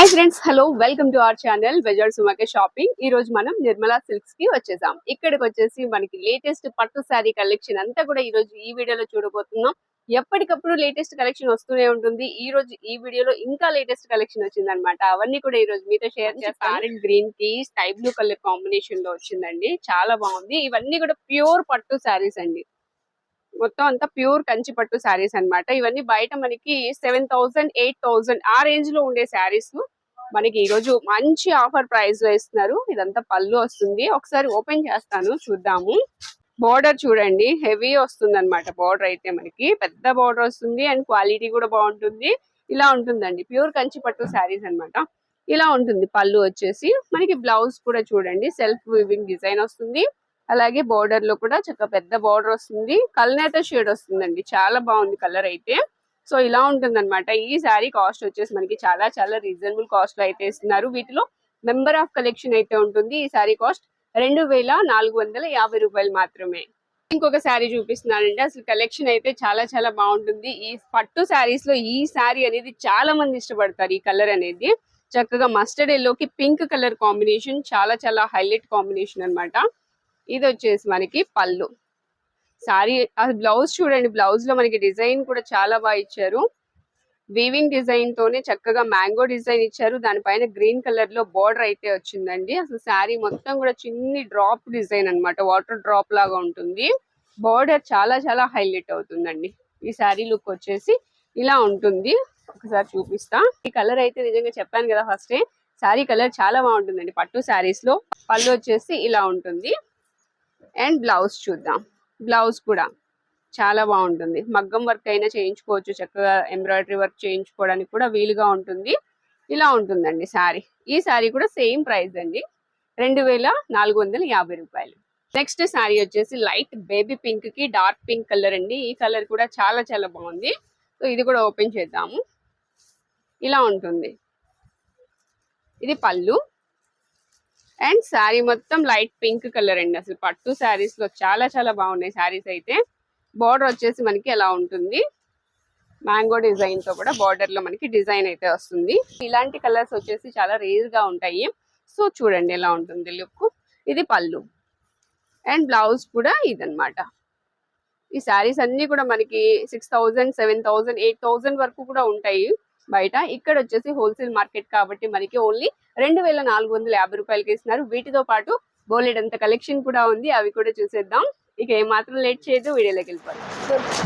Hi friends, hello, welcome to our channel Bazaar సుమాకే shopping. ఈ రోజు మనం నిర్మలా సిల్క్స్ కి వచ్చేసాం. ఇక్కడికి వచ్చేసి మనకి లేటెస్ట్ పట్టు శారీ కలెక్షన్ అంతా కూడా ఈ రోజు ఈ వీడియోలో చూడబోతున్నాం. ఎప్పటికప్పుడు లేటెస్ట్ కలెక్షన్ వస్తూనే ఉంటుంది. ఈ రోజు ఈ వీడియోలో ఇంకా లేటెస్ట్ కలెక్షన్ వచ్చింది అనమాట. అవన్నీ కూడా ఈ రోజు మీతో షేర్ చేస్తాను. ప్యారెట్ గ్రీన్ కి స్కై బ్లూ కలర్ కాంబినేషన్ లో వచ్చిందండి, చాలా బాగుంది. ఇవన్నీ కూడా ప్యూర్ పట్టు శారీస్ అండి. మొత్తం అంతా ప్యూర్ కంచి పట్టు శారీస్ అన్నమాట. ఇవన్నీ బయట మనకి 7,000 8,000 ఆ రేంజ్ లో ఉండే శారీస్ మనకి ఈ రోజు మంచి ఆఫర్ ప్రైస్ లో ఇస్తున్నారు. ఇదంతా పళ్ళు వస్తుంది. ఒకసారి ఓపెన్ చేస్తాను, చూద్దాము. బోర్డర్ చూడండి, హెవీ వస్తుంది అనమాట. బోర్డర్ అయితే మనకి పెద్ద బోర్డర్ వస్తుంది అండ్ క్వాలిటీ కూడా బాగుంటుంది. ఇలా ఉంటుందండి, ప్యూర్ కంచి పట్టు శారీస్ అన్నమాట. ఇలా ఉంటుంది పళ్ళు వచ్చేసి. మనకి బ్లౌజ్ కూడా చూడండి, సెల్ఫ్ వీవింగ్ డిజైన్ వస్తుంది. అలాగే బోర్డర్ లో కూడా చక్కగా పెద్ద బోర్డర్ వస్తుంది. కల్నేత షేడ్ వస్తుందండి, చాలా బాగుంది కలర్ అయితే. సో ఇలా ఉంటుంది అనమాట. ఈ శారీ కాస్ట్ వచ్చేసి మనకి చాలా చాలా రీజనబుల్ కాస్ట్ లో అయితే ఇస్తున్నారు. వీటిలో మెంబర్ ఆఫ్ కలెక్షన్ అయితే ఉంటుంది. ఈ శారీ కాస్ట్ 2,450 రూపాయలు మాత్రమే. ఇంకొక శారీ చూపిస్తున్నానండి. అసలు కలెక్షన్ అయితే చాలా చాలా బాగుంటుంది. ఈ పట్టు శారీస్ లో ఈ శారీ అనేది చాలా మంది ఇష్టపడతారు. ఈ కలర్ అనేది చక్కగా మస్టర్డ్ ఎల్లోకి పింక్ కలర్ కాంబినేషన్, చాలా చాలా హైలైట్ కాంబినేషన్ అన్నమాట. ఇది వచ్చేసి మనకి పళ్ళు. సారీ బ్లౌజ్ చూడండి, బ్లౌజ్ లో మనకి డిజైన్ కూడా చాలా బాగా ఇచ్చారు. వీవింగ్ డిజైన్ తోనే చక్కగా మ్యాంగో డిజైన్ ఇచ్చారు. దానిపైన గ్రీన్ కలర్ లో బోర్డర్ అయితే వచ్చిందండి. అసలు శారీ మొత్తం కూడా చిన్ని డ్రాప్ డిజైన్ అన్నమాట, వాటర్ డ్రాప్ లాగా ఉంటుంది. బోర్డర్ చాలా చాలా హైలైట్ అవుతుందండి. ఈ శారీ లుక్ వచ్చేసి ఇలా ఉంటుంది. ఒకసారి చూపిస్తా. ఈ కలర్ అయితే నిజంగా చెప్పాను కదా ఫస్టే, శారీ కలర్ చాలా బాగుంటుందండి పట్టు శారీస్ లో. పళ్ళు వచ్చేసి ఇలా ఉంటుంది. అండ్ బ్లౌజ్ చూద్దాం. బ్లౌజ్ కూడా చాలా బాగుంటుంది. మగ్గం వర్క్ అయినా చేయించుకోవచ్చు, చక్కగా ఎంబ్రాయిడరీ వర్క్ చేయించుకోవడానికి కూడా వీలుగా ఉంటుంది. ఇలా ఉంటుందండి శారీ. ఈ శారీ కూడా సేమ్ ప్రైస్ అండి, 2,450 రూపాయలు. నెక్స్ట్ శారీ వచ్చేసి లైట్ బేబీ పింక్ కి డార్క్ పింక్ కలర్ అండి. ఈ కలర్ కూడా చాలా చాలా బాగుంది. సో ఇది కూడా ఓపెన్ చేద్దాము. ఇలా ఉంటుంది. ఇది పళ్ళు అండ్ శారీ మొత్తం లైట్ పింక్ కలర్ అండి. అసలు పట్టు శారీస్ లో చాలా చాలా బాగున్నాయి శారీస్ అయితే. బార్డర్ వచ్చేసి మనకి ఎలా ఉంటుంది, మ్యాంగో డిజైన్ తో కూడా బార్డర్ లో మనకి డిజైన్ అయితే వస్తుంది. ఇలాంటి కలర్స్ వచ్చేసి చాలా రేర్ గా ఉంటాయి. సో చూడండి ఎలా ఉంటుంది లుక్. ఇది పళ్ళు అండ్ బ్లౌజ్ కూడా ఇదన్నమాట. ఈ శారీస్ అన్ని కూడా మనకి 6,000 7,000 8,000 వరకు కూడా ఉంటాయి బయట. ఇక్కడ వచ్చేసి హోల్సేల్ మార్కెట్ కాబట్టి మనకి ఓన్లీ 2,450 రూపాయలకి ఇస్తున్నారు. వీటితో పాటు బోలెడంత కలెక్షన్ కూడా ఉంది, అవి కూడా చూసేద్దాం. ఇక ఏమాత్రం లేట్ చేయదు, వీడియోలోకి వెళ్ళిపోతాం.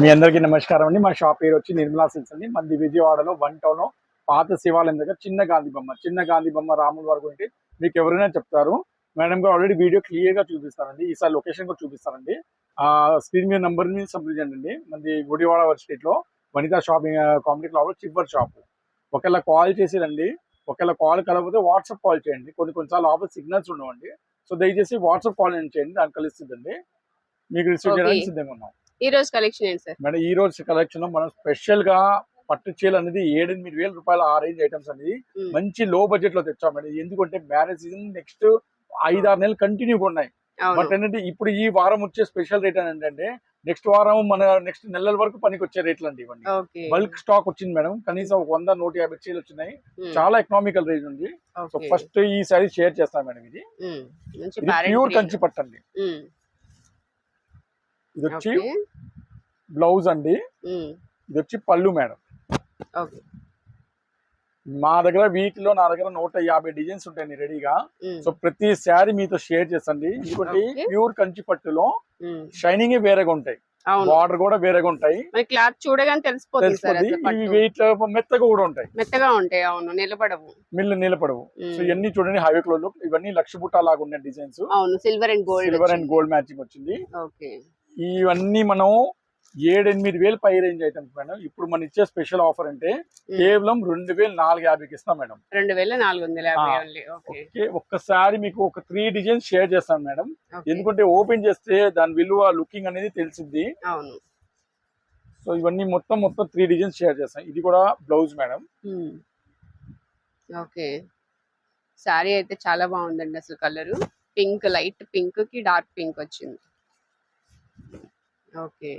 మీ అందరికీ నమస్కారం అండి. మా షాప్ పేరు వచ్చి నిర్మలా సిల్క్స్ అండి. మంది విజయవాడలో 1 టౌన్ పాత శివాలయం దగ్గర చిన్న గాంధీ బొమ్మ రాముల వరకు ఉంటే మీకు ఎవరైనా చెప్తారు. మేడం గారు ఆల్రెడీ వీడియో క్లియర్ గా చూపిస్తారండి. ఈసారి లొకేషన్ కూడా చూపిస్తారండి. స్క్రీన్ మీద నంబర్ మీద సంప్రదించండి. మంది గుడివాడ స్ట్రీట్ లో వనితా షాపింగ్ కాంప్లెక్స్ లో చివరి షాప్. ఒకవేళ కాల్ చేసిరండి, ఒకవేళ కాల్ కలకపోతే వాట్సాప్ కాల్ చేయండి. కొన్నిసార్లు ఆఫర్ సిగ్నల్స్ ఉండవండి. సో దయచేసి వాట్సాప్ కాల్ చేయండి, దానికి కలుస్తుందండి. మీకు రిసీవ్ చేయడానికి సిద్ధంగా ఉన్నాం. ఈ రోజు కలెక్షన్ ఏంటి సార్? మేడం ఈ రోజు కలెక్షన్ మనం స్పెషల్ గా పట్టు చీరలు అనేది 7,000-8,000 రూపాయల ఆ రేంజ్ ఐటమ్స్ అనేది మంచి లో బడ్జెట్ లో తెచ్చాం మేడం. ఎందుకంటే మ్యారేజ్ సీజన్ నెక్స్ట్ 5-6 నెలలు కంటిన్యూగా ఉన్నాయి. బట్ ఏంటంటే ఇప్పుడు ఈ వారం వచ్చే స్పెషల్ రేట్ ఏంటంటే నెక్స్ట్ వారం మన నెక్స్ట్ నెలల వరకు పనికి వచ్చే రేట్లు అండి ఇవన్నీ. బల్క్ స్టాక్ వచ్చింది మేడం. కనీసం 100-150 చీరలు వచ్చినాయి. చాలా ఎకనామికల్ రేంజ్ ఉంది. సో ఫస్ట్ ఈ సారీ షేర్ చేస్తాను మేడం. ఇది ప్యూర్ కంచి పట్టు అండి. ఇది వచ్చి బ్లౌజ్ అండి. ఇది వచ్చి పళ్ళు మేడం. మా దగ్గర వీటిలో నా దగ్గర 150 డిజైన్స్ ఉంటాయండి రెడీగా. సో ప్రతి శారీ మీతో షేర్ చేసండి. ఇంకోటి ప్యూర్ కంచి పట్టులో షైనింగ్ వేరేగా ఉంటాయి, బార్డర్ కూడా వేరేగా ఉంటాయి. క్లాత్ చూడగానే తెలిసిపోతుంది. ఇవి వెయిట్ మెత్తగా కూడా ఉంటాయి, మెత్తగా ఉంటాయి. అవును, నిలబడవు. సో ఇవన్నీ చూడండి హైవే క్లోజ్ లో. ఇవన్నీ లక్ష బుట్ట లాగా ఉన్నాయి డిజైన్స్. అవును, సిల్వర్ అండ్ గోల్డ్ మ్యాచింగ్ వచ్చింది. ఇవన్నీ మనం 7,000-8,000 పై రేంజ్ ఐటమ్స్ మేడం. ఇప్పుడు మనం ఇచ్చే స్పెషల్ ఆఫర్ అంటే కేవలం 2,450కి ఇస్తాం మేడం. 2,450. ఒక్కసారి మీకు ఒక 3 డిజైన్స్ షేర్ చేస్తాను మేడం. ఎందుకంటే ఓపెన్ చేస్తే దాని విలువ లుకింగ్ అనేది తెలిసింది. అవును. సో ఇవన్నీ మొత్తం 3 డిజైన్స్ షేర్ చేస్తాం. ఇది కూడా బ్లౌజ్ మేడం. ఓకే, సారీ అయితే చాలా బాగుందండి. అసలు కలర్ పింక్, లైట్ పింక్ కి డార్క్ పింక్ వచ్చింది. ఓకే,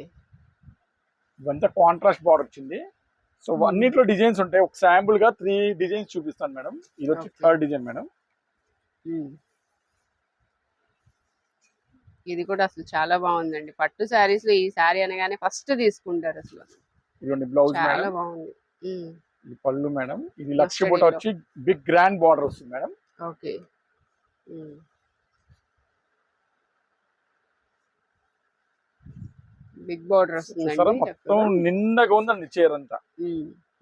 ఇవంతా కాంట్రాస్ట్ బార్డర్ వచ్చింది. సో అన్నిట్లో డిజైన్స్ ఉంటాయి. ఒక శాంపుల్ గా 3 డిజైన్స్ చూపిస్తాను మేడం. ఇది వచ్చి Okay. 3rd design madam. ఇది కూడా అసలు చాలా బాగుందండి. పట్టు శారీస్ లో ఈ శారీ అనగానే ఫస్ట్ తీసుకుంటారు అసలు. ఇదిగోండి బ్లౌజ్ చాలా మేడం. బాగుంది. ఇది పళ్ళు మేడం. ఇది లక్ష Mustard బుట్ట yellow. వచ్చి బిగ్ గ్రాండ్ బార్డర్ వస్తుంది మేడం. ఓకే. బిగ్ బార్డర్ చూసారా వస్తుందండి మొత్తం చక్కగా. నిండగా ఉందండి చీర అంతా.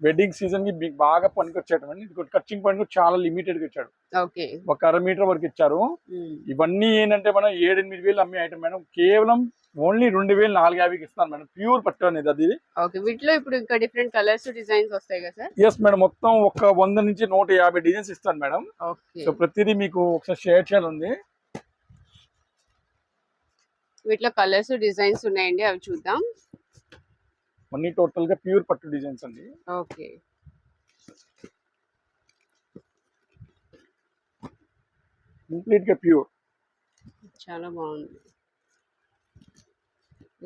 వెడ్డింగ్ సీజన్ కి బాగా పనికొచ్చేటండి. ఇది కచ్చింగ్ పాయింట్ కూడా చాలా లిమిటెడ్ గా ఇచ్చాడు. ఓకే. ఒక 1/2 మీటర్ వరకు ఇచ్చారు. ఇవన్నీ ఏంటంటే మనం 7-8 వేలు అమ్మే ఐటమ్ మేడం. కేవలం ఓన్లీ 2,450కి ఇస్తాను మేడం. ప్యూర్ పట్టు అనేది అది. ఓకే. వీటిలో ఇప్పుడు ఇంకా డిఫరెంట్ కలర్స్ డిజైన్స్ వస్తాయి కదా సార్? Yes madam. మొత్తం ఒక 100 నుంచి 150 డిజైన్స్ ఇస్తాను మేడం. ఓకే. సో ప్రతిదీ మీకు ఒకసారి షేర్ చేయాలి. వీటిలో కలర్స్ డిజైన్స్ ఉన్నాయండి, అవి చూద్దాం. అన్ని టోటల్ గా ప్యూర్ పట్టు డిజైన్స్ అండి. ఓకే. కంప్లీట్ గా ప్యూర్. చాలా బాగుంది.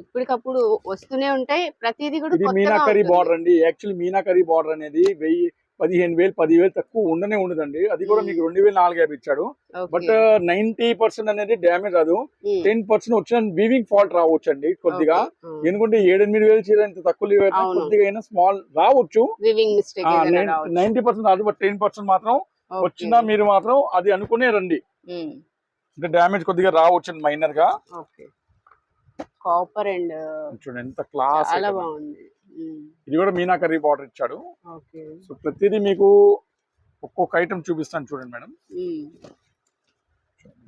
ఇప్పటికప్పుడు వస్తూనే ఉంటాయి, ప్రతిదీ కూడా ఇది కొత్తగా మీనాకరీ ఉంటుంది. బార్డర్ అండి. యాక్చువల్లీ మీనాకరీ బార్డర్ అనేది 15,000 తక్కువ ఉండనే ఉండదండి. అది కూడా మీకు 2,450 ఇచ్చాడు. బట్ 90% అనేది డ్యామేజ్ రాదు. 10% వచ్చిన వీవింగ్ ఫాల్ట్ రావచ్చు అండి కొద్దిగా. ఎందుకంటే 7-8 వేలు చీర ఇంత తక్కువ కొద్దిగా అయినా స్మాల్ రావచ్చు. 90% రాదు. బట్ 10% మాత్రం వచ్చినా మీరు మాత్రం అది అనుకునే రండి. అంటే డ్యామేజ్ కొద్దిగా రావచ్చు మైనర్ గా. కాపర్ అండ్ చూడండి ఎంత క్లాస్. చాలా బాగుంది. ఇది కూడా మీనాకరీ బార్డర్ ఇచ్చాడు. సో ప్రతిదీ మీకు ఒక్కొక్క ఐటమ్ చూపిస్తాను చూడండి మేడం.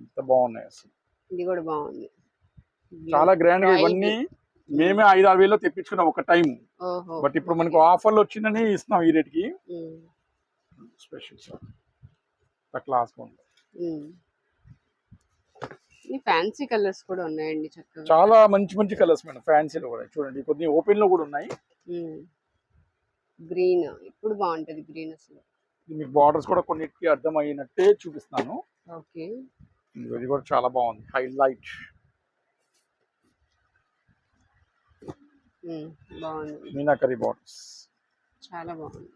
ఎంత బాగున్నాయి అసలు. ఇది కూడా బాగుంది. చాలా గ్రాండ్ గా. ఇవన్నీ మేమే 5-6 వేలలో తెప్పించుకున్నాం ఒక టైం. బట్ ఇప్పుడు మనకు ఆఫర్లు వచ్చిందని ఇస్తున్నాం ఈ రేట్ కి. స్పెషల్ క్లాస్ ఉంది. ఈ ఫ్యాన్సీ కలర్స్ కూడా ఉన్నాయండి చక్కగా. చాలా మంచి మంచి కలర్స్ మేడం. ఫ్యాన్సీలో కూడా చూడండి. కొద్దిగా ఓపెన్ లో కూడా ఉన్నాయి. గ్రీన్ ఇప్పుడు బాగుంటది. గ్రీన్ అసలు మీకు బార్డర్స్ కూడా కొన్నిటికి అర్థం అయినట్టే చూపిస్తాను. ఓకే. ఇది కూడా చాలా బాగుంది. హైలైట్ బాగుంది. మీనాకరీ బార్డర్స్ చాలా బాగుంది.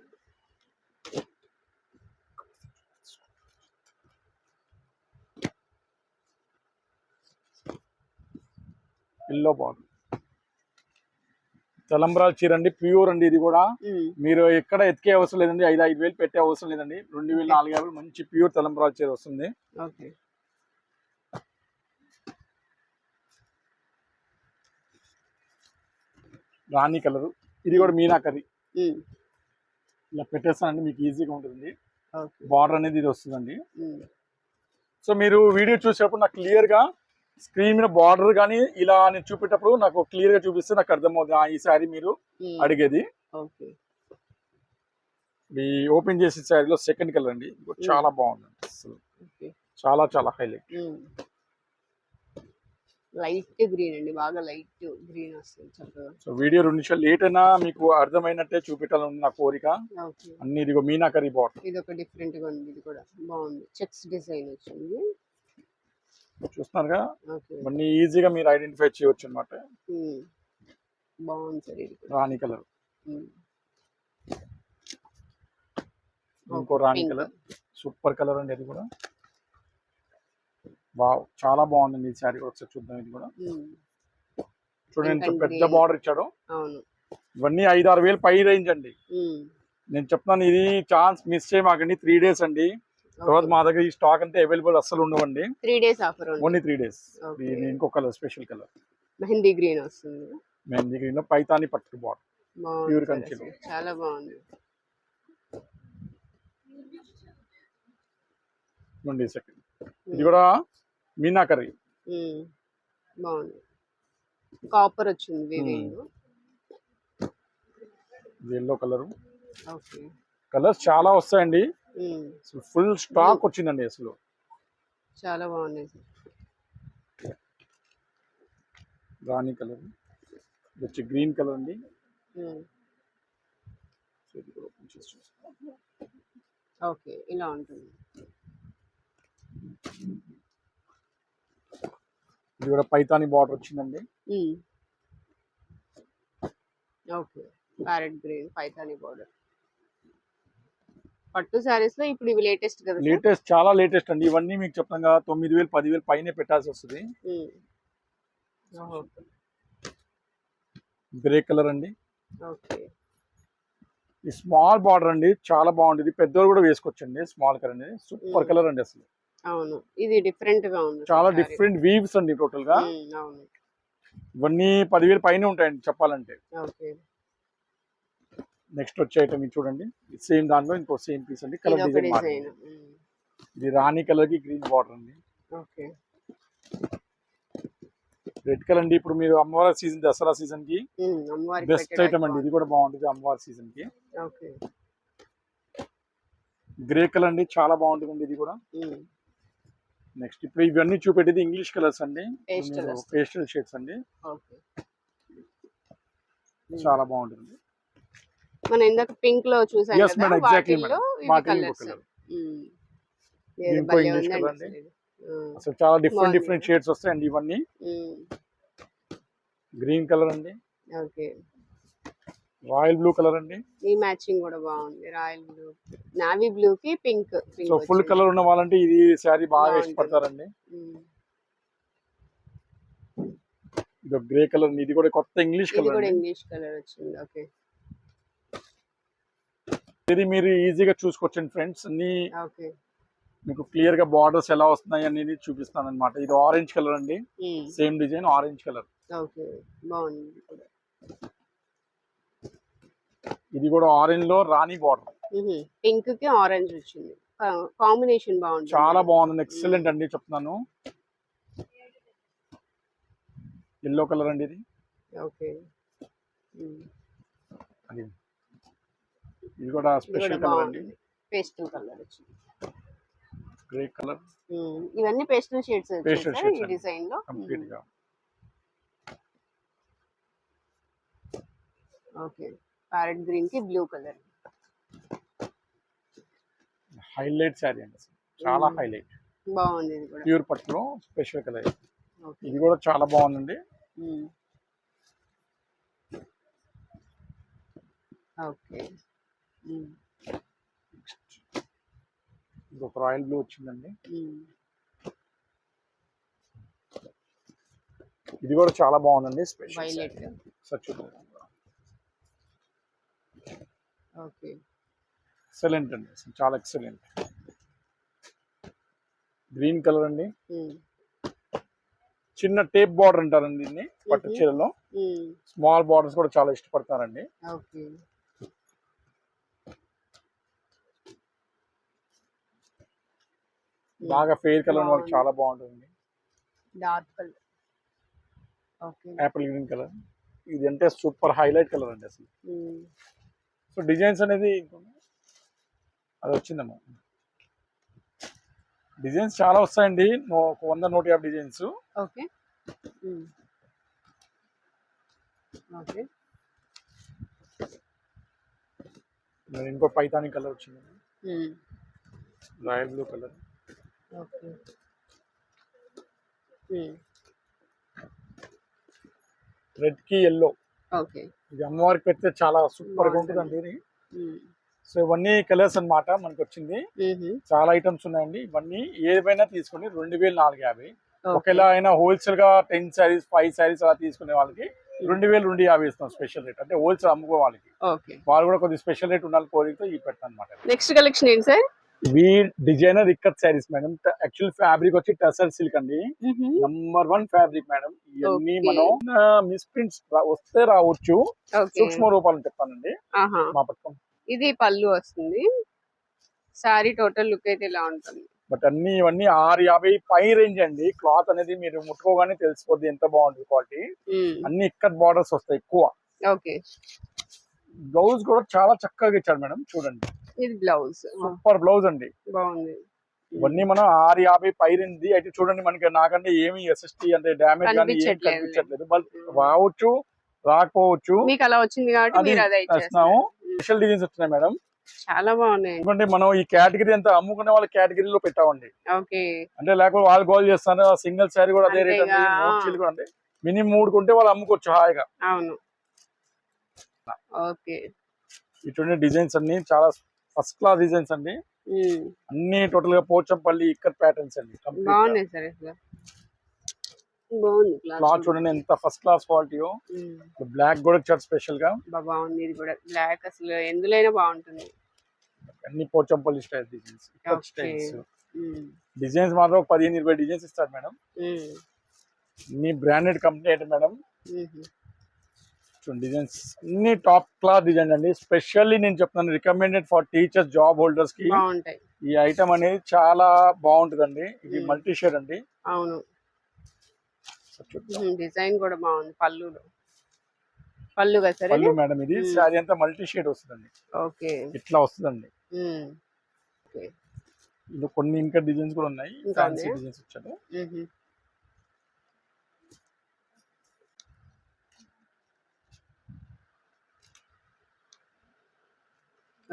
ఎల్లో బార్డర్ తలంబ్రాల చీర అండి. ప్యూర్ అండి. ఇది కూడా మీరు ఎక్కడ ఎత్తికే అవసరం లేదండి. 5-5 వేలు పెట్టే అవసరం లేదండి. 2,450 మంచి ప్యూర్ తలంబ్రాల చీర వస్తుంది. రాణి కలర్. ఇది కూడా మీనాకరీ. ఇలా పెట్టేస్తానండి మీకు ఈజీగా ఉంటుంది. బార్డర్ అనేది ఇది వస్తుందండి. సో మీరు వీడియో చూసేటప్పుడు నాకు క్లియర్ గా స్క్రీన్ మీద బార్డర్ కానీ ఇలా నేను చూపేటప్పుడు నాకు క్లియర్ గా చూపిస్తే నాకు అర్థమవుతుంది ఈ శారీ మీరు అడిగేది. ఈ ఓపెన్ చేసే శారీలో సెకండ్ కలర్ అండి. చాలా బాగుంది అసలు. చాలా చాలా హైలైట్. లైట్ గ్రీన్ అండి. బాగా లైట్ గ్రీన్ వస్తుంది చక్కగా. సో వీడియో 2 నిమిషాలు లేట్ అయినా మీకు అర్థమైనట్టే చూపెట్టాలని నా కోరిక. అన్ని ఇదిగో మీనాకరీ బార్డర్. ఇది ఒక డిఫరెంట్ గా ఉంది. ఇది కూడా బాగుంది. చెక్స్ డిజైన్ వచ్చింది. చూస్తున్నారుగా. ఇవన్నీ ఈజీగా మీరు ఐడెంటిఫై చేయవచ్చు అనమాట. బాగుంది సార్. ఇది రాణి కలర్. ఇంకో రాణి కలర్. సూపర్ కలర్ అండి. అది కూడా వావ్ చాలా బాగుందండి ఈ శారీ. ఒకసారి చూద్దాం. ఇది కూడా చూడండి ఎంత పెద్ద బార్డర్ ఇచ్చాడు. ఇవన్నీ 5-6 వేలు పై రేంజ్ అండి. నేను చెప్తున్నాను ఇది ఛాన్స్ మిస్ చేయమాకండి. 3 days అండి. తర్వాత మా దగ్గర ఈ స్టాక్ అంతా అవైలబుల్ అస్సలు ఉండవండి. 3 days ఆఫర్ ఓన్లీ 3 days. ఇది ఇంకో colour special colour mehndi green వస్తుంది. మెహందీ గ్రీన్ లో పైతాని పట్టు బార్డర్. ప్యూర్ కంచిలో చాలా బాగుంది. సెకండ్. ఇది కూడా మీనాకరీ. బాగుంది. కాపర్ వచ్చింది వీవింగ్. Yellow colour. కలర్స్ చాలా వస్తాయండి. ఫుల్ స్టాక్ వచ్చిందండి అసలు. చాలా బాగుంది. రాణి కలర్. వచ్చి గ్రీన్ కలర్ అండి. ఓకే ఇలా ఉంటుంది. ఇది కూడా పైతాని బార్డర్ వచ్చిందండి. Okay. Parrot green Paithani border. పట్టు సారీస్ లో ఇప్పుడు ఇవి లేటెస్ట్ కదా సార్? లేటెస్ట్, చాలా లేటెస్ట్ అండి. ఇవన్నీ మీకు చెప్తాం కదా 9,000 10,000 పైనే పెట్టాల్సి వస్తుంది. గ్రే కలర్ అండి. ఓకే. ఈ స్మాల్ బార్డర్ అండి, చాలా బాగుంటుంది. పెద్దవాళ్ళు కూడా వేసుకోవచ్చండి. స్మాల్ కలర్ అండి, సూపర్ కలర్ అండి అసలు. అవును, ఇది డిఫరెంట్ గా ఉంది. చాలా డిఫరెంట్ వీవ్స్ అండి టోటల్ గా. అవును. ఇవన్నీ 10,000 పైన ఉంటాయండి చెప్పాలంటే. ఓకే. నెక్స్ట్ వచ్చే ఐటమ్ ఇది చూడండి. సేమ్ దాంట్లో ఇంకో సేమ్ పీస్ అండి. కలర్ ఇదొక డిజైన్ డిజైన్. ఇది రాణి కలర్ కి గ్రీన్ బార్డర్ అండి. ఓకే. రెడ్ కలర్ అండి. ఇప్పుడు మీరు అమ్మవారి సీజన్, దసరా సీజన్ కి అమ్మవారికి బెస్ట్ ఐటమ్ అండి. ఇది కూడా బాగుంటుంది అమ్మవారి సీజన్ కి. ఓకే. గ్రే కలర్ అండి, చాలా బాగుంటుంది ఇది కూడా. నెక్స్ట్ ఇప్పుడు ఇవన్నీ చూపెట్టేది ఇంగ్లీష్ కలర్స్ అండి, పేస్టల్ షేడ్స్ అండి. ఓకే. చాలా బాగుంటుంది. మనం ఇందాక పింక్ లో చూసాం Yes, కదా, madam, exactly, వాటిల్లో madam. ఇవి వాటిల్లో కలర్స్. colour. ఇది ఇంకో భలే English ఉందండి colour అసలు అండి. ఇది. అసలు చాలా బాగుంది. డిఫరెంట్ షేడ్స్ వస్తాయండి ఇవన్నీ. గ్రీన్ కలర్ అండి, ఓకే. రాయల్ బ్లూ కలర్ అండి. ఈ మ్యాచింగ్ కూడా బాగుంది. రాయల్ బ్లూ, నావీ బ్లూ కి పింక్. సో ఫుల్ కలర్ ఉన్న వాళ్ళంటే ఇది శారీ బాగా బాగుంటుంది. ఇష్టపడతారండి. ఇది గ్రే కలర్, ఇది కూడా కొత్త ఇంగ్లీష్ ఇది కలర్ కూడా అండి. ఇంగ్లీష్ కలర్ వచ్చింది. ఓకే. ఇది మీరు ఈజీగా చూసుకోవచ్చండి ఫ్రెండ్స్. అన్ని ఓకే. మీకు క్లియర్ గా బార్డర్స్ ఎలా వస్తున్నాయి అనేది చూపిస్తాను అనమాట. ఇది ఆరెంజ్ కలర్ అండి, same design orange colour. Okay, బాగుంది ఇది కూడా. ఇది కూడా ఆరెంజ్ లో రాణి బార్డర్. పింక్ కి ఆరెంజ్ వచ్చింది, కాంబినేషన్ బాగుంది. చాలా బాగుంది, ఎక్సలెంట్ అండి చెప్తున్నాను. ఎల్లో కలర్ అండి ఇది. ఓకే. అది ఇది కూడా స్పెషల్ కలర్ అండి. పేస్టల్ కలర్ వచ్చింది. Grey colour. ఇవన్నీ పేస్టల్ షేడ్స్ పేస్టల్ ఈ షేడ్స్ డిజైన్ లో. కంప్లీట్ గా. ఓకే. ప్యారెట్ గ్రీన్ కి బ్లూ కలర్. హైలైట్ శారీ అండి, చాలా హైలైట్. బాగుంది ఇది కూడా. ప్యూర్ పట్టులో స్పెషల్ కలర్. ఓకే. ఇది కూడా చాలా బాగుందండి. ఓకే. ఇంకొక రాయల్ బ్లూ వచ్చిందండి. ఇది కూడా చాలా బాగుందండి, స్పెషల్ వైలెట్. ఓకే. ఎక్సలెంట్ అండి, చాలా ఎక్సలెంట్. గ్రీన్ కలర్ అండి, చిన్న టేప్ బార్డర్ అంటారండి దీన్ని పట్టు చీరలో. స్మాల్ బార్డర్స్ కూడా చాలా ఇష్టపడతారండి. ఓకే. బాగా ఫెయిర్ కలర్ వాళ్ళకి చాలా బాగుంటుంది. Dark colour. Okay. Apple green colour. ఇది అంటే సూపర్ హైలైట్ కలర్ అండి అసలు. సో డిజైన్స్ అనేది అది వచ్చిందమ్మా. డిజైన్స్ చాలా వస్తాయండి, 100-150 డిజైన్స్. ఓకే. ఓకే. ఇంకో పైతాని కలర్ వచ్చింది, royal blue colour. Okay. Red కి ఎల్లో. ఓకే. ఇది అమ్మవారికి పెడితే చాలా సూపర్ గా ఉంటుందండి ఇది. సో ఇవన్నీ కలర్స్ అన్నమాట మనకు వచ్చింది. చాలా ఐటమ్స్ ఉన్నాయండి. ఇవన్నీ ఏవైనా తీసుకోండి 2,450. ఒకవేళ అయినా హోల్సేల్ గా 10 సారీస్ 5 సారీస్ అలా తీసుకునే వాళ్ళకి 2,250 ఇస్తాం స్పెషల్ రేట్. అంటే హోల్సేల్ అమ్ముకో వాళ్ళకి, వాళ్ళు కూడా కొద్దిగా స్పెషల్ రేట్ ఉండాలి కోరికతో ఈ పెడతాను అనమాట. నెక్స్ట్ కలెక్షన్ ఏంటి సార్? ఇవి designer ikat saris madam. Actual fabric వచ్చి టసర్ సిల్క్ అండి, #1 ఫ్యాబ్రిక్ మేడం. ఇవన్నీ మనం మిస్ ప్రింట్స్ వస్తే రావచ్చు, సూక్ష్మ రూపాలను చెప్తానండి. మా పక్కన ఇది పళ్ళు వస్తుంది, సారీ టోటల్ లుక్ అయితే ఇలా ఉంటుంది. బట్ అన్ని ఇవన్నీ 650 పై రేంజ్ అండి. క్లాత్ అనేది మీరు ముట్టుకోగానే తెలిసిపోద్ది ఎంత బాగుంటుంది క్వాలిటీ. అన్ని ఇక్కత్ బార్డర్స్ వస్తాయి ఎక్కువ. ఓకే. బ్లౌజ్ కూడా చాలా చక్కగా ఇచ్చాడు మేడం, చూడండి. ఇది బ్లౌజ్, సూపర్ బ్లౌజ్ అండి, బాగుంది. ఇవన్నీ మనం 650 పై రేంజ్. అయితే చూడండి, మనకి నాకంటే ఏమి ఎస్ఎస్టీ అంటే డ్యామేజ్ కానీ ఏమి కనిపించట్లేదు. రావచ్చు రాకపోవచ్చు, మీకు అలా వచ్చింది కాబట్టి మీరు అదే ఇచ్చేస్తున్నాము. స్పెషల్ డిజైన్స్ వచ్చినాయి మేడం, చాలా బాగున్నాయి. ఎందుకంటే మనం ఈ కేటగిరీ అంతా అమ్ముకునే వాళ్ళ కేటగిరీలో పెట్టామండి. ఓకే. అంటే లేకపోతే వాళ్ళు గోల్ చేస్తాను, సింగిల్ శారీ కూడా అదే రేట్ అండి, 3 చీరలు కూడా అంటే మినిమం 3 కొంటే వాళ్ళు అమ్ముకోవచ్చు హాయిగా. అవును. ఓకే. ఇటువంటి డిజైన్స్ అన్ని చాలా ఫస్ట్ క్లాస్ డిజైన్స్ అండి. అన్ని టోటల్ గా పోచంపల్లి ఇక్కత్ ప్యాటర్న్స్ అండి. బాగున్నాయి సార్ అసలు. బాగుంది క్లాత్ చూడండి ఎంత ఫస్ట్ క్లాస్ క్వాలిటీయో. బ్లాక్ కూడా వచ్చారు స్పెషల్ గా. బాగుంది ఇది కూడా బ్లాక్, అసలు ఎందులోనైనా బాగుంటుంది. అన్ని Pochampally style designs, ikat styles designs మాత్రం 15-20 డిజైన్స్ ఇస్తారు మేడం. అన్ని బ్రాండెడ్ కంపెనీ అంటే మేడం. చూడండి డిజైన్స్ అన్ని టాప్ క్లాస్ డిజైన్ అండి. స్పెషల్లీ నేను చెప్తున్నాను, recommended for teachers, job holders కి ఈ ఐటమ్ అనేది చాలా బాగుంటుందండి. ఇది మల్టీ షేడ్ అండి. అవును, డిజైన్ కూడా బాగుంది. పళ్ళు కదా సార్? పళ్ళు మేడం. ఇది శారీ అంతా మల్టీ షేడ్ వస్తుందండి. ఓకే, ఇట్లా వస్తుందండి. ఇది కొన్ని ఇంకా డిజైన్స్ కూడా ఉన్నాయి, ఫ్యాన్సీ డిజైన్స్ వచ్చాడు.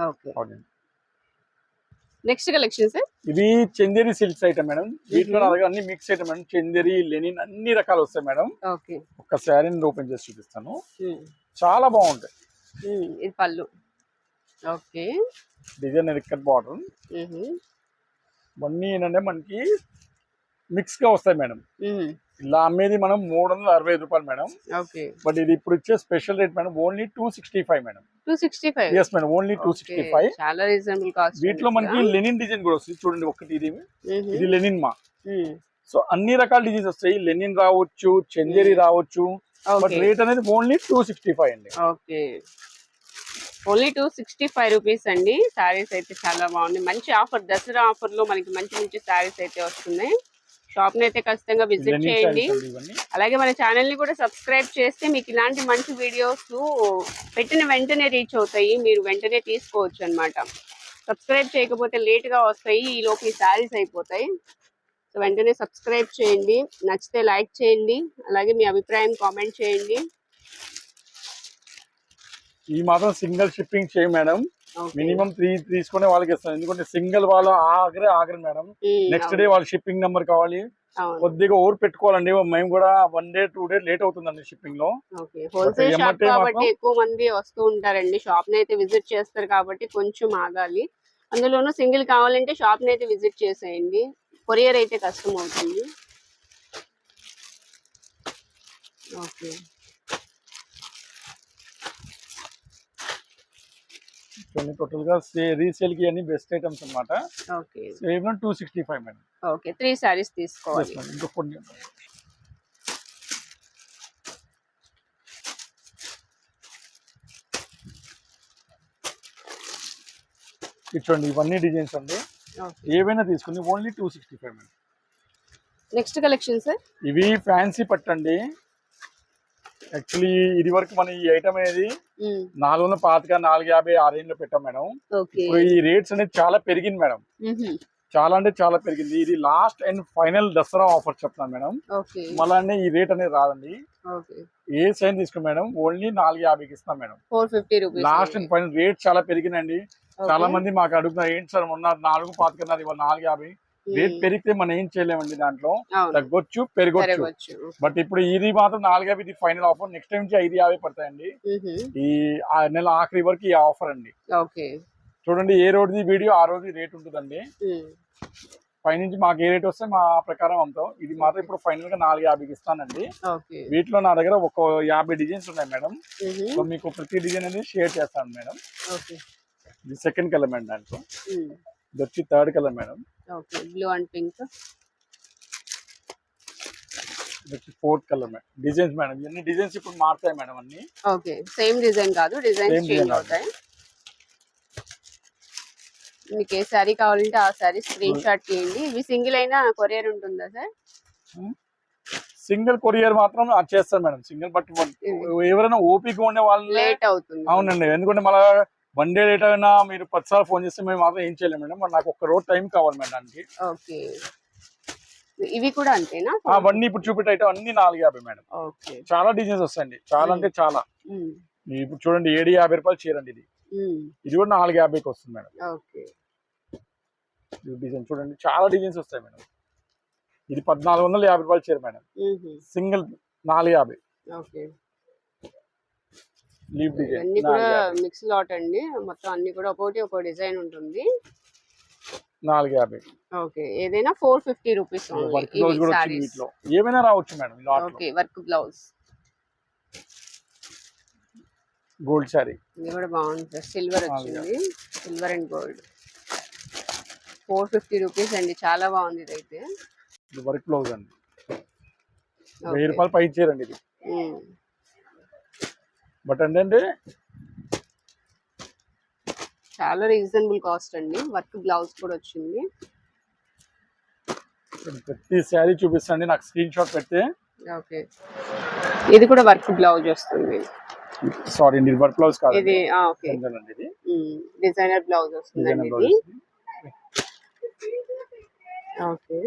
Okay, next collection sir. ఇవి చందేరి సిల్క్స్ ఐటమ్ మేడం. వీటిలో నా దగ్గర అన్ని mix item madam. Chanderi, linen అన్ని రకాలు వస్తాయి మేడం. ఓకే, ఒక శారీని ఓపెన్ చేసి చూపిస్తాను. చాలా బాగుంటాయి. ఇది పళ్ళు. Okay, design ikat border. ఇవన్నీ ఏంటంటే మనకి మిక్స్ గా వస్తాయి మేడం. ఇలా అమ్మేది మనం 365 రూపాయలు మేడం. ఓకే, బట్ ఇది ఇప్పుడు ఇచ్చే special rate madam only 265 madam. 265? yes madam, only 265. చాలా రీజనబుల్ కాస్ట్. వీటిలో మనకి లెనిన్ డిజైన్ కూడా వస్తుంది చూడండి. ఒకటి ఇది లెనిన్ మా. సో అన్ని రకాల డిజైన్స్ వస్తాయి. లెనిన్ రావచ్చు, చందేరి రావచ్చు. బట్ రేట్ అనేది ఓన్లీ 265 అండి. ఓకే, ఓన్లీ 265 రూపీస్ అండి. శారీస్ అయితే చాలా బాగున్నాయి. మంచి ఆఫర్, దసరా ఆఫర్ లో మనకి మంచి మంచి శారీస్ అయితే వస్తున్నాయి. షాప్ ని అయితే ఖచ్చితంగా విజిట్ చేయండి. అలాగే మన ఛానల్ ని కూడా సబ్స్క్రైబ్ చేస్తే మీకు ఇలాంటి మంచి వీడియోస్ పెట్టిన వెంటనే రీచ్ అవుతాయి. మీరు వెంటనే తీసుకోవచ్చు అన్నమాట. సబ్స్క్రైబ్ చేయకపోతే లేట్ గా వస్తాయి, ఈ లోపు ఈ శారీస్ అయిపోతాయి. సో వెంటనే సబ్స్క్రైబ్ చేయండి, నచ్చితే లైక్ చేయండి, అలాగే మీ అభిప్రాయం కామెంట్ చేయండి. ఈ మాత్రం సింగిల్ షిప్పింగ్ చేయి మేడం. మినిమం 3 తీసుకునే వాళ్ళకి ఇస్తాను. ఎందుకంటే సింగిల్ వాళ్ళు ఆగరు మేడం. నెక్స్ట్ డే వాళ్ళ షిప్పింగ్ నెంబర్ కావాలి. కొద్దిగా ఓర్ పెట్టుకోవాలండి. మేము కూడా 1 డే 2 డే లేట్ అవుతుందండి షిప్పింగ్ లో. హోల్సేల్ షాప్ కాబట్టి ఎక్కువ మంది వస్తూ ఉంటారండి. షాప్ ని అయితే విజిట్ చేస్తారు కాబట్టి కొంచెం ఆగాలి. అందులోనూ సింగిల్ కావాలంటే షాప్ ని అయితే విజిట్ చేసేయండి. కొరియర్ అయితే కష్టం అవుతుంది. ఓకే, టోటల్ గా రీసేల్ కి అన్ని బెస్ట్ ఐటమ్స్ అన్నమాట. Okay, 265 madam. ఓకే, 3 సారీస్ తీసుకోవాలి. ఇంకా కొన్ని చూడండి. ఇవన్నీ డిజైన్స్ అండి. ఏవైనా తీసుకుని only 265 madam. Next collection sir. ఇవి ఫ్యాన్సీ పట్టండి. యాక్చువల్లీ ఇది వరకు మన ఈ ఐటమ్ అనేది 425, 450, 6 పెట్టాం మేడం. ఇప్పుడు ఈ రేట్స్ అనేది చాలా పెరిగింది మేడం. చాలా అంటే చాలా పెరిగింది. ఇది last and final Dasara offer చెప్తాను మేడం. మళ్ళీ ఈ రేట్ అనేది రాదండి. ఏ సైన్ తీసుకుని మేడం ఓన్లీ 450కి ఇస్తాం madam. 450 rupees last and final. Rate చాలా పెరిగిందండి. చాలా మంది మాకు అడుగుతున్నారు, ఏంటి సార్ మొన్న 425 ఇవాళ 450. రేట్ పెరిగితే మనం ఏం చేయలేమండి. దాంట్లో తగ్గొచ్చు, పెరగొచ్చు. బట్ ఇప్పుడు ఇది మాత్రం 450 ఇది ఫైనల్ ఆఫర్. నెక్స్ట్ టైం నుంచి 550 పడతాయండి. ఈ నెల ఆఖరి వరకు ఈ ఆఫర్ అండి. చూడండి, ఏ రోజుది వీడియో ఆ రోజు రేట్ ఉంటుందండి. పైనుంచి మాకు ఏ రేట్ వస్తే మా ప్రకారం అమ్ముతాం. ఇది మాత్రం ఇప్పుడు ఫైనల్ గా 450కి ఇస్తానండి. వీటిలో నా దగ్గర ఒక 50 డిజైన్స్ ఉన్నాయి మేడం. సో మీకు ప్రతి డిజైన్ అనేది షేర్ చేస్తాను మేడం. ఇది సెకండ్ కలర్ మేడం. దాంట్లో ఇది వచ్చి third colour madam. Blue and pink. ఇది వచ్చి fourth colour madam. Designs madam, ఇవన్నీ డిజైన్స్ ఇప్పుడు మారుతాయి మేడం అన్ని. ఓకే, సేమ్ డిజైన్ కాదు, డిజైన్స్ చేంజ్ అవుతాయి. మీకు ఏ శారీ కావాలంటే ఆ శారీ స్క్రీన్ షాట్ తీయండి. ఇవి సింగిల్ అయినా కొరియర్ ఉంటుందా సార్? సింగిల్ కొరియర్ మాత్రం చేస్తాను మేడం. సింగిల్ బట్ ఎవరైనా ఓపిక ఉండే వాళ్ళు లేట్ అవుతుంది. అవునండి, ఎందుకంటే మళ్ళీ 1 డే లేట్ అయినా మీరు 10 సార్లు ఫోన్ చేస్తే మేము మాత్రం ఏం చేయలేము మేడం. మరి నాకు ఒక రోజు టైం కావాలి మేడం దానికి. ఓకే, ఇవి కూడా అంతేనా? అవన్నీ ఇప్పుడు చూపెట్టే ఐటమ్ అన్ని 450 మేడం. చాలా డిజైన్స్ వస్తాయండి, చాలా అంటే చాలా. ఇప్పుడు చూడండి 750 రూపాయలు చీరండి. ఇది కూడా 450కి వస్తుంది మేడం. డిజైన్ చూడండి, చాలా డిజైన్స్ వస్తాయి మేడం. ఇది 1450 రూపాయలు చీర మేడం. సింగిల్ 450. లీఫ్ డిజైన్ అన్ని కూడా మిక్స్ లాట్ అండి, మొత్తం అన్ని కూడా ఒక్కొక్కటి ఒక్కో డిజైన్ ఉంటుంది. 450. ఓకే, ఏదైనా 450 రూపీస్ వర్క్ బ్లౌజ్ కూడా వచ్చింది వీటిలో, ఏమైనా రావచ్చు మేడం లాట్ లో. Okay, work blouse gold sorry ఇది కూడా బాగుంది, సిల్వర్ వచ్చింది, సిల్వర్ అండ్ గోల్డ్. 450 రూపీస్ అండి, చాలా బాగుంది ఇదైతే. వర్క్ బ్లౌజ్ అండి, 1000 రూపాయలు పై ఇచ్చారండి ఇది. బట్ ఏంటంటే చాలా రీజనబుల్ కాస్ట్ అండి, వర్క్ బ్లౌజ్ కూడా వచ్చింది. ప్రతి శారీ చూపిస్తాండి, నాకు స్క్రీన్ షాట్ పెడితే. ఓకే, ఇది కూడా వర్క్ బ్లౌజ్ వస్తుంది. సారీ అండి, వర్క్ బ్లౌజ్ కాదు ఇది. ఓకే, ఇది డిజైనర్ బ్లౌజ్ వస్తుందండి ఇది. ఓకే,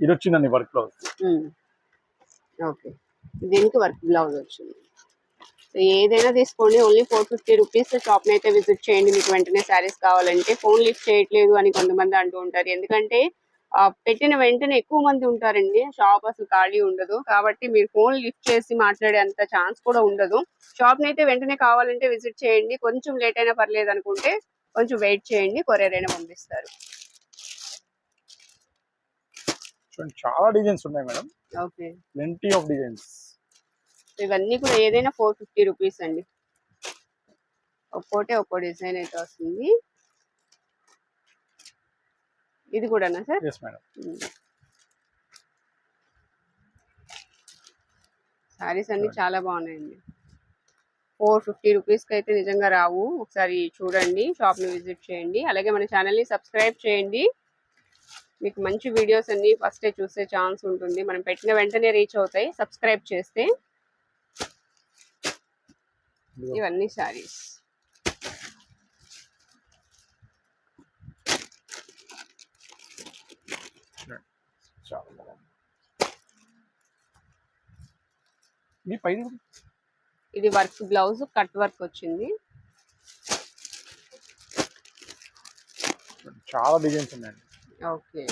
ఇది వచ్చిందండి వర్క్ బ్లౌజ్. ఓకే, దీనికి వర్క్ బ్లౌజ్ వచ్చింది. ఏదైనా తీసుకోండి, ఓన్లీ 450 రూపీస్. షాప్ని అయితే విజిట్ చేయండి, మీకు వెంటనే శారీస్ కావాలంటే. ఫోన్ లిఫ్ట్ చేయట్లేదు అని కొంతమంది అంటూ ఉంటారు, ఎందుకంటే పెట్టిన వెంటనే ఎక్కువ మంది ఉంటారండి, షాప్ అసలు ఖాళీ ఉండదు. కాబట్టి మీరు ఫోన్ లిఫ్ట్ చేసి మాట్లాడే అంత ఛాన్స్ కూడా ఉండదు. షాప్ని అయితే వెంటనే కావాలంటే విజిట్ చేయండి, కొంచెం లేట్ అయినా పర్లేదు అనుకుంటే కొంచెం వెయిట్ చేయండి, కొరియర్ అయినా పంపిస్తారు. చాలా డిజైన్స్ ఉన్నాయి madam. Okay, plenty of designs. ఇవన్నీ కూడా ఏదైనా 450 రూపీస్ అండి, ఒక్కోటే ఒక్కో డిజైన్ అయితే వస్తుంది. ఇది కూడానా సార్? Yes madam. సారీస్ అన్ని చాలా బాగున్నాయండి. 450 రూపీస్కి అయితే నిజంగా రావు. ఒకసారి చూడండి, షాప్ని విజిట్ చేయండి, అలాగే మన ఛానల్ని సబ్స్క్రైబ్ చేయండి. మీకు మంచి వీడియోస్ అన్ని ఫస్టే చూసే ఛాన్స్ ఉంటుంది, మనం పెట్టిన వెంటనే రీచ్ అవుతాయి సబ్స్క్రైబ్ చేస్తే. ఇవన్నీ సారీస్. ఇది వర్క్ బ్లౌజ్, కట్ వర్క్ వచ్చింది. చాలా డిజైన్స్ ఉన్నాయండి. ఓకే,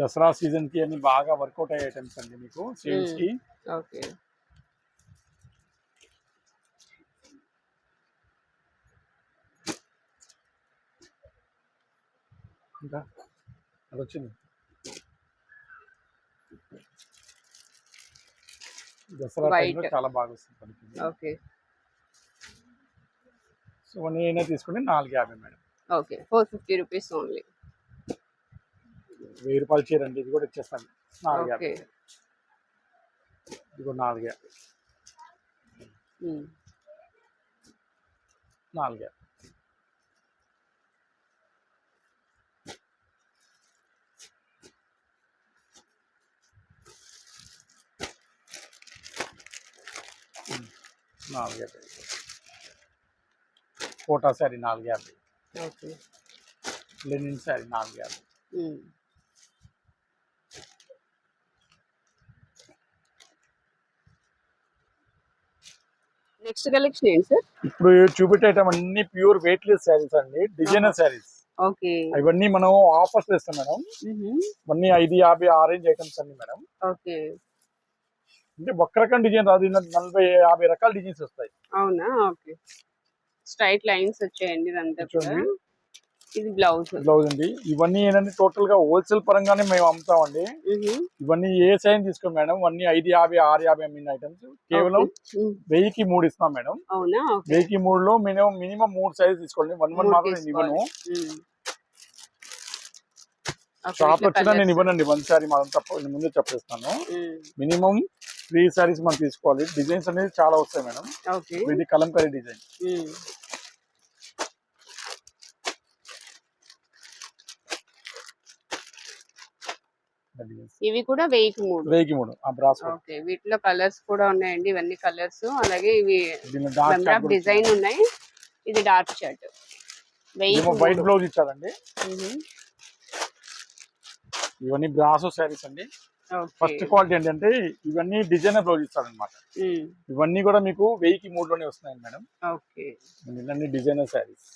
దసరా సీజన్ కి అన్ని బాగా వర్కౌట్ అయ్యే ఐటమ్స్ అండి మీకు సేల్స్ కి. ఓకే, ఇంకా అది వచ్చింది దసరా టైంలో చాలా బాగా వస్తుంది. ఓకే, సో నేనే తీసుకుంటే 450 మేడం. Okay, 450 rupees only. 1000 రూపాయలు చీర అండి, ఇది కూడా ఇచ్చేస్తాను 450. ఇది కూడా 450. 450. Kota sari 450. Okay, linen sari 450. Next collection ఏంటి సార్? ఇప్పుడు చూపెట్టే ఐటమ్ అన్ని ప్యూర్ వెయిట్ లెస్ శారీస్ అండి, డిజైనర్ శారీస్. ఓకే, ఇవన్నీ మనం ఆఫర్స్ ఇస్తాం మేడం. ఇవన్నీ 550 ఆరెంజ్ ఐటమ్స్ అన్ని మేడం. ఓకే, అంటే ఒక్క రకం డిజైన్ రాదు, 40-50 రకాల డిజైన్స్ వస్తాయి. అవునా? ఓకే, స్ట్రైట్ లైన్స్ వచ్చాయండి ఇదంతా కూడా. ఇది బ్లౌజ్ అండి. ఇవన్నీ ఏంటంటే టోటల్ గా హోల్సేల్ పరంగానే మేము అమ్ముతామండి. ఇవన్నీ ఏ సైజ్ తీసుకోండి మేడం, ఇవన్నీ 550 650 అమ్మిన ఐటమ్స్ కేవలం 1000కి 3 ఇస్తాం మేడం. అవునా? 1000కి 3లో మినిమం 3 సైజ్ తీసుకోండి. 1 మాత్రం నేను ఇవ్వను. షాప్ వచ్చినా నేను ఇవ్వనండి 1 సారీ మాత్రం, తప్ప ముందే చెప్పేస్తాను. మినిమం 3 సారీస్ మనం తీసుకోవాలి. డిజైన్స్ అనేది చాలా వస్తాయి మేడం. ఇది కలంకారీ డిజైన్. ఇవి కూడా 1000కి 3. ఓకే, వీటిలో కలర్స్ కూడా ఉన్నాయండి, ఇవన్నీ కలర్స్. అలాగే ఇవి డిజైన్ ఉన్నాయి. ఇది డార్క్ షర్ట్, వైట్ బ్లౌజ్ ఇచ్చారండి. ఇవన్నీ బ్రాసో శారీస్ అండి. ఫస్ట్ క్వాలిటీ ఏంటంటే ఇవన్నీ డిజైనర్ బ్లౌజ్ ఇస్తారనమాట. ఇవన్నీ కూడా మీకు 1000కి 3లోనే వస్తున్నాయి మేడం. ఓకే, ఇవన్నీ డిజైనర్ శారీస్.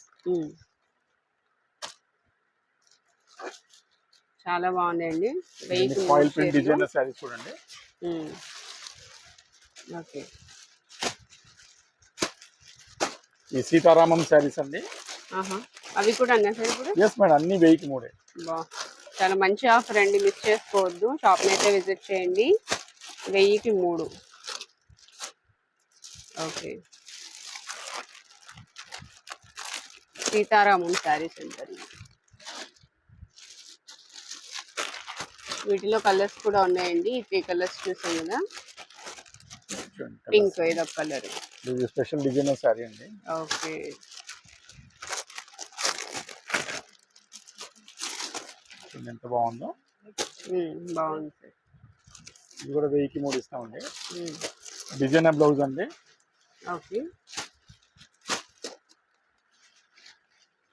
చాలా బాగున్నాయండి. ఫాయిల్ ప్రింట్ డిజైనర్ శారీస్ చూడండి. ఓకే, ఈ సీతారామం శారీస్ అండి. అవి కూడా అన్నా సార్ ఇప్పుడు? ఎస్ మేడం, అన్ని 1000కి 3. చాలా మంచి ఆఫర్ అండి, మిస్ చేసుకోవద్దు. షాప్ని అయితే విజిట్ చేయండి. 1000కి 3. ఓకే, సీతారామం శారీస్ అంటారు. వీటిలో కలర్స్ కూడా ఉన్నాయండి. 3 కలర్స్ చూసాం కదా. పింక్ ఇదొక కలర్. ఇది స్పెషల్ డిజైనర్ శారీ అండి. ఓకే, ఎంత బాగుందో. బాగుంది సార్. ఇది కూడా 1000కి 3 ఇస్తామండి. డిజైనర్ బ్లౌజ్ అండి. ఓకే,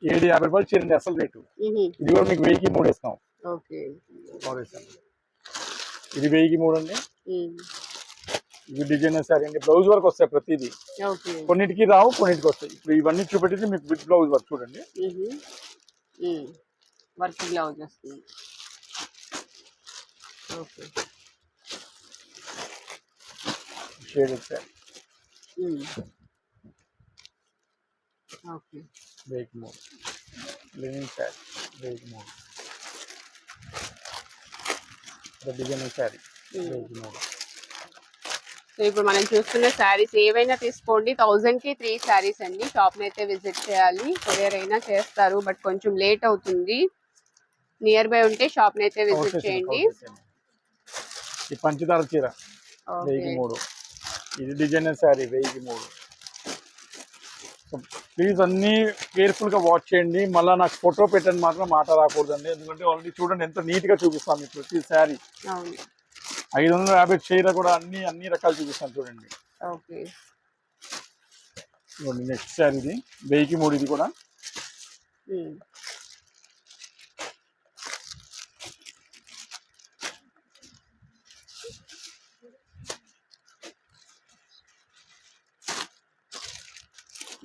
750 రూపాయలు చీరండి అసలు రేటు. ఇది కూడా మీకు 1000కి 3 ఇస్తాం. ఓకే, ఇది 1000కి 3 అండి. ఇది డిజైనర్ శారీ అండి. బ్లౌజ్ వర్క్ వస్తాయి ప్రతిదీ. కొన్నిటికి రావు, కొన్నిటికి వస్తాయి. ఇప్పుడు ఇవన్నీ చూపెట్టి మీకు విత్ బ్లౌజ్ వర్క్ చూడండి. వర్క్ బ్లౌజ్ వస్తుంది. Okay, shade sari. ఓకే, 1000కి 3 లినిన్ శారీ. 1000కి 3 డిజైనర్ శారీ. 1000కి 3. సో ఇప్పుడు మనం చూస్తున్న శారీస్ ఏవైనా తీసుకోండి, 1000కి 3 శారీస్ అండి. షాప్ని అయితే విజిట్ చేయాలి. కొరియర్ అయినా చేస్తారు, బట్ కొంచెం లేట్ అవుతుంది. నియర్ బై ఉంటే షాప్ని అయితే విజిట్ చేయండి. ఈ పంచదార చీర 1000కి 3. ఇది డిజైనర్ శారీ 1000కి 3. సో ప్లీజ్ అన్ని కేర్ఫుల్ గా వాచ్ చేయండి. మళ్ళీ నాకు ఫోటో పెట్టండి మాత్రం మాట రాకూడదండి. ఎందుకంటే ఆల్రెడీ చూడండి ఎంత నీట్ గా చూపిస్తాం మీకు ప్రతి శారీ. 550 చీర కూడా అన్ని రకాలు చూపిస్తాను చూడండి. ఓకే, నెక్స్ట్ శారీ ఇది 1000కి 3. ఇది కూడా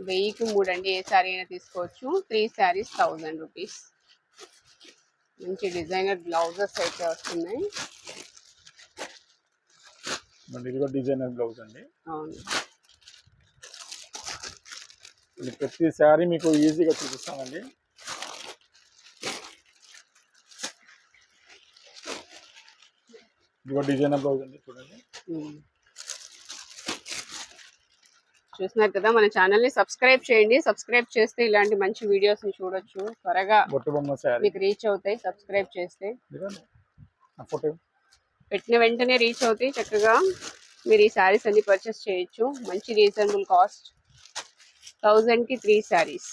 వెయ్యికి 3 అండి. ఏ శారీ అయినా తీసుకోవచ్చు. 3 శారీస్ 1000 రూపీస్. మంచి డిజైనర్ బ్లౌజెస్ అయితే వస్తున్నాయి. ఇది కూడా డిజైనర్ బ్లౌజ్ అండి. అవును, ప్రతి శారీ మీకు ఈజీగా చూపిస్తానండి. ఇది కూడా డిజైనర్ బ్లౌజ్ అండి. చూడండి, చూస్తున్నారు కదా. మన ఛానల్ ని సబ్స్క్రైబ్ చేయండి. సబ్స్క్రైబ్ చేస్తే ఇలాంటి మంచి వీడియోస్ ని చూడొచ్చు. త్వరగా మీకు రీచ్ అవుతాయి. సబ్స్క్రైబ్ చేస్తే పెట్టిన వెంటనే రీచ్ అవుతాయి. చక్కగా మీరు ఈ శారీస్ అన్ని పర్చేస్ చేయొచ్చు. మంచి రీజనబుల్ కాస్ట్. 1000కి 3 శారీస్.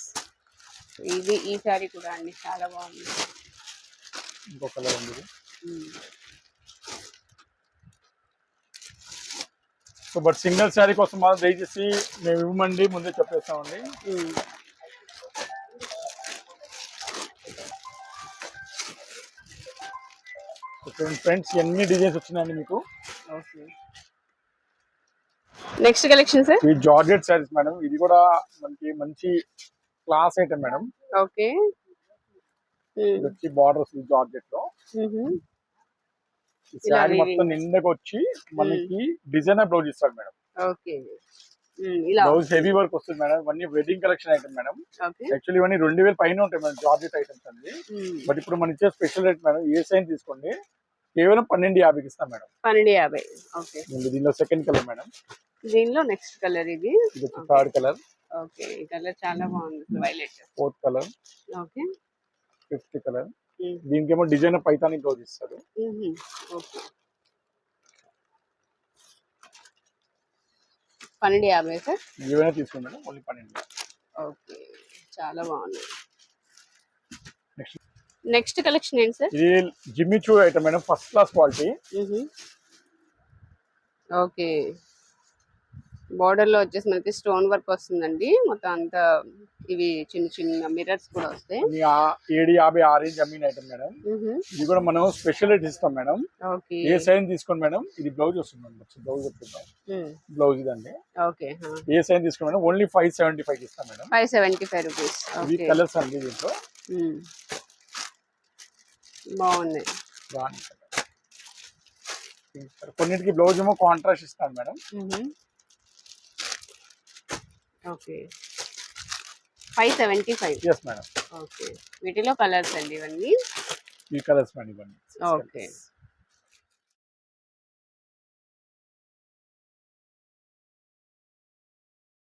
ఈ శారీ కూడా అండి చాలా బాగుంది. ఇంకో కలర్ ఉంది. సో బట్ సింగిల్ శారీ కోసం మాత్రం దయచేసి మేము ఇవ్వమండి, ముందే చెప్పేస్తామండి. ఫ్రెండ్స్ ఎన్ని డిజైన్స్ వచ్చినాయండి మీకు. నెక్స్ట్ కలెక్షన్ సార్, ఈ జార్జెట్ శారీస్ మేడం. ఇది కూడా మనకి మంచి క్లాస్ ఐటమ్ మేడం. ఓకే, ఇది వచ్చి బార్డర్స్ జార్జెట్ లో. ఈ శారీ మొత్తం నిండకు వచ్చి మనకి డిజైనర్ బ్లౌజ్ ఇస్తాడు madam. Okay, blouse heavy work వస్తుంది మేడం. ఇవన్నీ wedding collection item madam. Actually ఇవన్నీ 2000 పైన ఉంటాయి మేడం జార్జెట్ ఐటమ్స్ అండి. బట్ ఇప్పుడు మనం ఇచ్చే స్పెషల్ రేట్ మేడం. ఏ సైజ్ తీసుకోండి కేవలం 1250కి ఇస్తాం మేడం. 1250. ఓకే, దీనిలో సెకండ్ కలర్ మేడం. దీనిలో నెక్స్ట్ కలర్ ఇది థర్డ్ కలర్. ఓకే, ఈ కలర్ చాలా బాగుంది. Violet. Fourth colour. Okay, fifth colour. దీనికేమో డిజైనర్ పైతాని బ్లౌజ్ ఇస్తారు. Okay, 1250 sir. ఏమైనా తీసుకోండి మేడం, ఓన్లీ 12. ఓకే, చాలా బాగుంది. నెక్స్ట్ కలెక్షన్ ఏంటి సార్? ఇది Jimmy Choo item madam, first class quality. Okay, border లో వచ్చేసి మనకి స్టోన్ వర్క్ వస్తుందండి. మొత్తం అంతా ఇవి చిన్న చిన్న మిర్రర్స్ కూడా వస్తాయి. 750 ఆరేంజ్ అమ్మీన్ ఐటమ్ మేడం. ఇది కూడా మనం స్పెషల్ రేట్ ఇస్తాం మేడం. ఓకే. ఏ సైజ్ తీసుకోండి మేడం. ఇది బ్లౌజ్ వస్తుంది మేడం. బ్లౌజ్ వస్తుంది. బ్లౌజ్ ఇదండి. ఓకే. ఏ సైజ్ తీసుకోండి మేడం. ఓన్లీ 575 ఇస్తాం మేడం. 575 రూపీస్. ఇవి కలర్స్ అండి దీంట్లో. బాగున్నాయి. కొన్నిటికి బ్లౌజ్ ఏమో కాంట్రాస్ట్ ఇస్తాను madam. Okay. 575. Yes madam. Okay. వీటిలో కలర్స్ అండి ఇవన్నీ. ఈ కలర్స్ మేడం ఇవన్నీ. ఓకే.